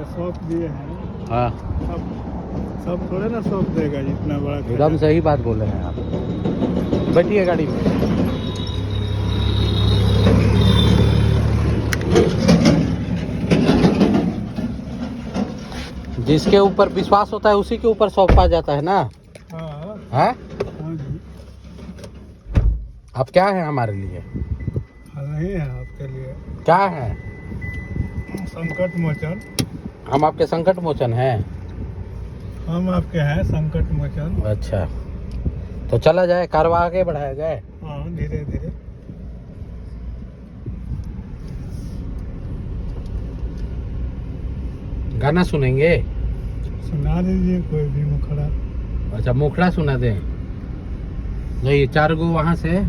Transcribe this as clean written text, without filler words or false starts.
शौक दिए हैं। हाँ सब थोड़े ना शौक देगा जितना बड़ा एकदम सही बात बोले हैं आप। बैठिए गाड़ी में। जिसके ऊपर विश्वास होता है उसी के ऊपर सौंपा जाता है ना। हाँ हाँ हाँ जी। आप क्या हैं हमारे लिए? नहीं है आपके लिए क्या है? संकट मोचन। हम आपके संकट मोचन हैं। हम आपके हैं संकट मोचन। अच्छा तो चला जाए, कारवा आगे बढ़ाया जाए। हाँ धीरे धीरे। गाना सुनेंगे? सुना दीजिए कोई भी मुखड़ा। अच्छा मुखड़ा सुना दें। नहीं 4 गो वहाँ से